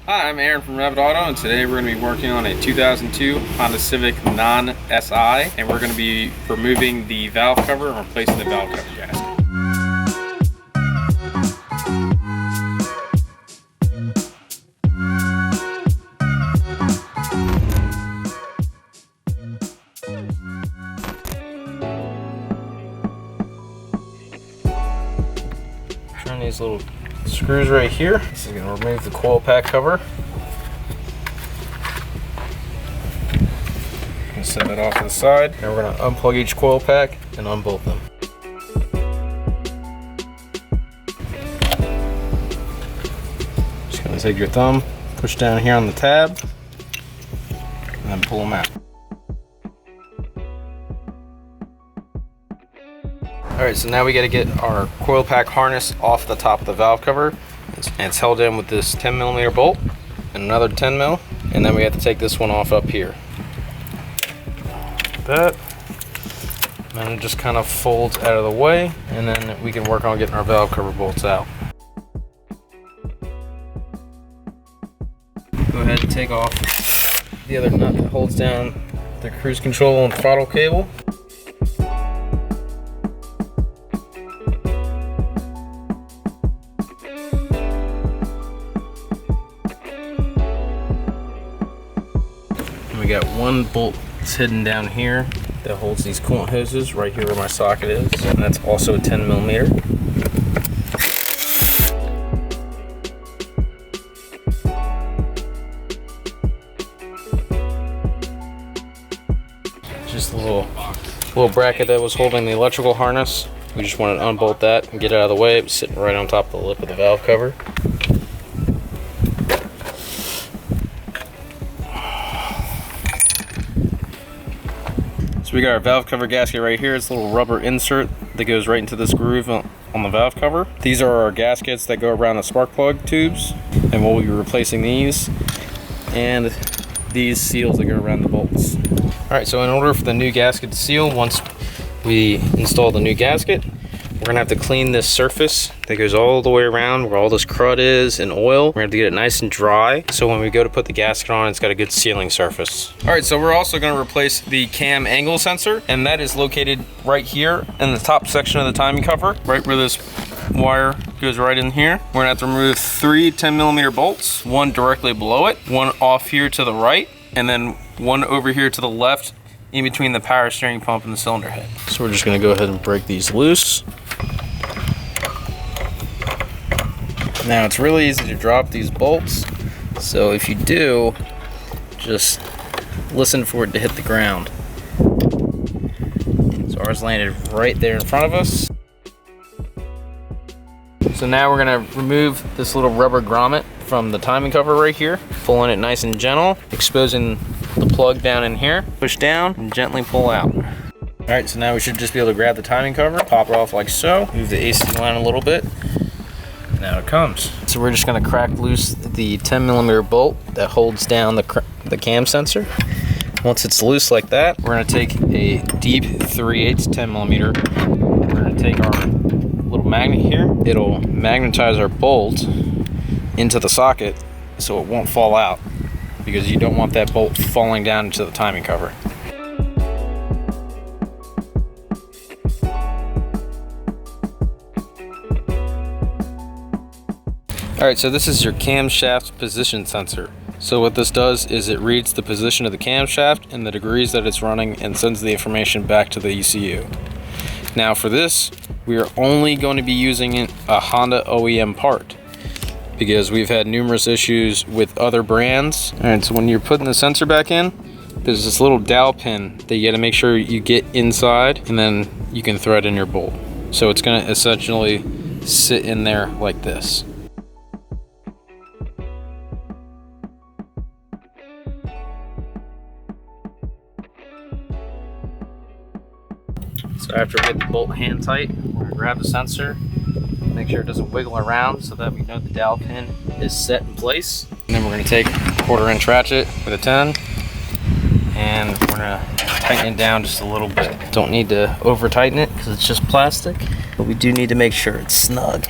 Hi, I'm Aaron from RevitAuto, and today we're going to be working on a 2002 Honda Civic non-SI, and we're going to be removing the valve cover and replacing the valve cover gasket. Turn these little screws right here. This is going to remove the coil pack cover. Set that off to the side. Now we're going to unplug each coil pack and unbolt them. Just going to take your thumb, push down here on the tab, and then pull them out. Alright, so now we got to get our coil pack harness off the top of the valve cover. And it's held in with this 10mm bolt and another 10mm, and then we have to take this one off up here. That, and then it just kind of folds out of the way, and then we can work on getting our valve cover bolts out. Go ahead and take off the other nut that holds down the cruise control and throttle cable. And we got one bolt it's hidden down here that holds these coolant hoses right here where my socket is, and that's also a 10mm. Just a little bracket that was holding the electrical harness. We just wanted to unbolt that and get it out of the way. It was sitting right on top of the lip of the valve cover. We got our valve cover gasket right here. It's a little rubber insert that goes right into this groove on the valve cover. These are our gaskets that go around the spark plug tubes, and we'll be replacing these and these seals that go around the bolts. Alright, so in order for the new gasket to seal, once we install the new gasket, we're gonna have to clean this surface that goes all the way around where all this crud is and oil. We're gonna have to get it nice and dry, so when we go to put the gasket on, it's got a good sealing surface. All right, so we're also gonna replace the cam angle sensor, and that is located right here in the top section of the timing cover, right where this wire goes right in here. We're gonna have to remove 3 10mm bolts, one directly below it, one off here to the right, and then one over here to the left in between the power steering pump and the cylinder head. So we're just gonna go ahead and break these loose. Now it's really easy to drop these bolts, so if you do, just listen for it to hit the ground. So ours landed right there in front of us. So now we're gonna remove this little rubber grommet from the timing cover right here, pulling it nice and gentle, exposing the plug down in here. Push down and gently pull out. All right, so now we should just be able to grab the timing cover, pop it off like so, move the AC line a little bit. Now it comes. So we're just gonna crack loose the 10mm bolt that holds down the cam sensor. Once it's loose like that, we're gonna take a deep 3/8 10mm. We're gonna take our little magnet here. It'll magnetize our bolt into the socket so it won't fall out, because you don't want that bolt falling down into the timing cover. Alright, so this is your camshaft position sensor. So what this does is it reads the position of the camshaft and the degrees that it's running and sends the information back to the ECU. Now for this, we are only going to be using a Honda OEM part, because we've had numerous issues with other brands. Alright, so when you're putting the sensor back in, there's this little dowel pin that you gotta make sure you get inside, and then you can thread in your bolt. So it's gonna essentially sit in there like this. So after we get the bolt hand tight, we're gonna grab the sensor, make sure it doesn't wiggle around so that we know the dowel pin is set in place. And then we're gonna take a 1/4" ratchet with a 10, and we're gonna tighten it down just a little bit. Don't need to over tighten it because it's just plastic, but we do need to make sure it's snug.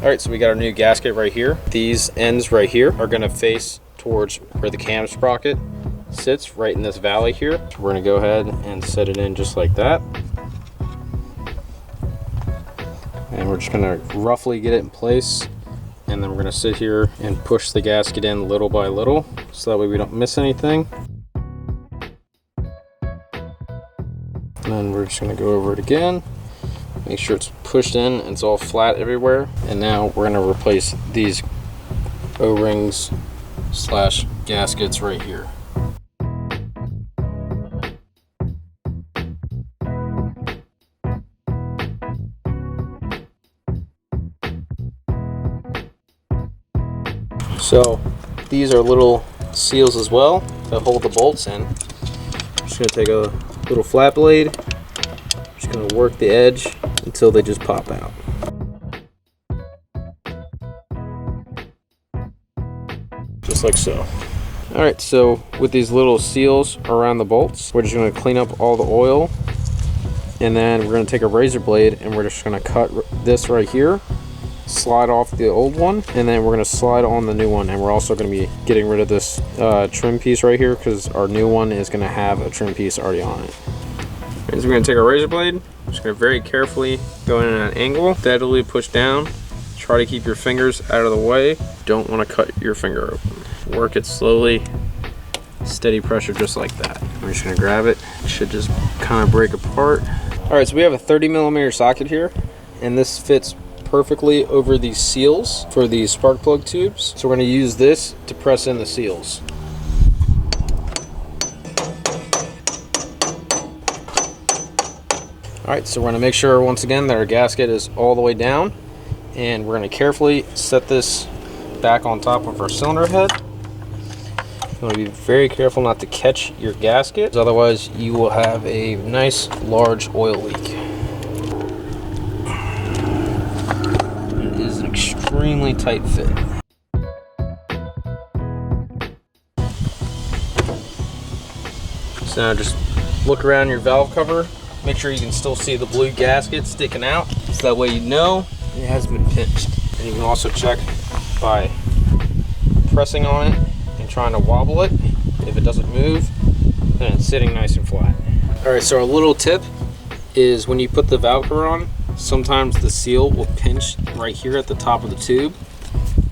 Alright, so we got our new gasket right here. These ends right here are going to face towards where the cam sprocket sits, right in this valley here. So we're going to go ahead and set it in just like that. And we're just going to roughly get it in place. And then we're going to sit here and push the gasket in little by little, so that way we don't miss anything. And then we're just going to go over it again. Make sure it's pushed in and it's all flat everywhere. And now we're going to replace these O-rings slash gaskets right here. So these are little seals as well that hold the bolts in. I'm just going to take a little flat blade, just going to work the edge until they just pop out. Just like so. Alright, so with these little seals around the bolts, we're just going to clean up all the oil, and then we're going to take a razor blade and we're just going to cut this right here, slide off the old one, and then we're going to slide on the new one. And we're also going to be getting rid of this trim piece right here, because our new one is going to have a trim piece already on it. And so we're going to take our razor blade, just going to very carefully go in at an angle, steadily push down, try to keep your fingers out of the way. Don't want to cut your finger open. Work it slowly, steady pressure just like that. We're just going to grab it. It should just kind of break apart. Alright, so we have a 30mm socket here, and this fits perfectly over these seals for these spark plug tubes. So we're going to use this to press in the seals. Alright, so we're going to make sure once again that our gasket is all the way down, and we're going to carefully set this back on top of our cylinder head. You want to be very careful not to catch your gasket, otherwise you will have a nice large oil leak. Extremely tight fit. So now just look around your valve cover, make sure you can still see the blue gasket sticking out, so that way you know it hasn't been pinched. And you can also check by pressing on it and trying to wobble it. If it doesn't move, then it's sitting nice and flat. Alright, so our little tip is when you put the valve cover on, sometimes the seal will pinch right here at the top of the tube.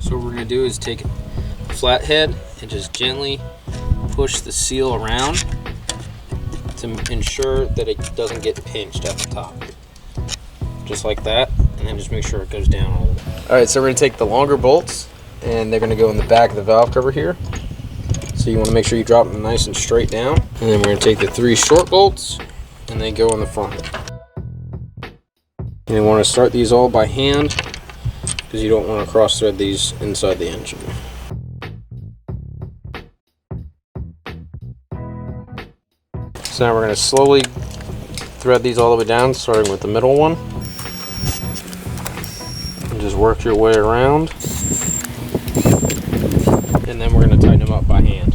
So what we're going to do is take a flat head and just gently push the seal around to ensure that it doesn't get pinched at the top. Just like that, and then just make sure it goes down all the way. Alright, so we're going to take the longer bolts, and they're going to go in the back of the valve cover here. So you want to make sure you drop them nice and straight down. And then we're going to take the 3 short bolts, and they go in the front. And you want to start these all by hand, because you don't want to cross thread these inside the engine. So now we're going to slowly thread these all the way down, starting with the middle one. And just work your way around. And then we're going to tighten them up by hand.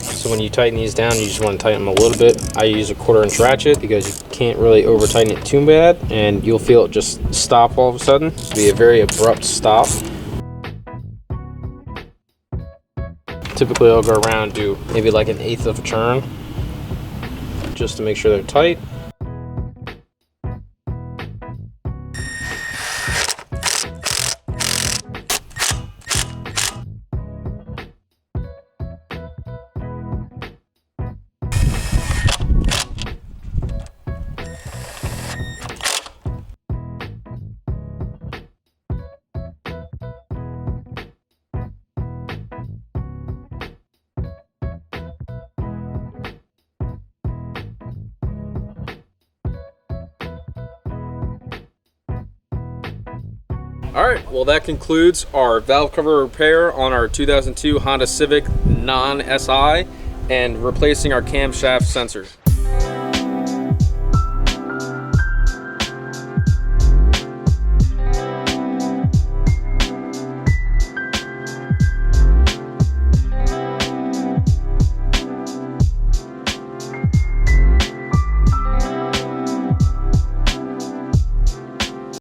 So when you tighten these down, you just want to tighten them a little bit. I use a 1/4-inch ratchet because you can't really over tighten it too bad, and you'll feel it just stop all of a sudden. It'll be a very abrupt stop. Typically I'll go around and do maybe like 1/8 of a turn just to make sure they're tight. Alright, well that concludes our valve cover repair on our 2002 Honda Civic non-SI and replacing our camshaft sensors.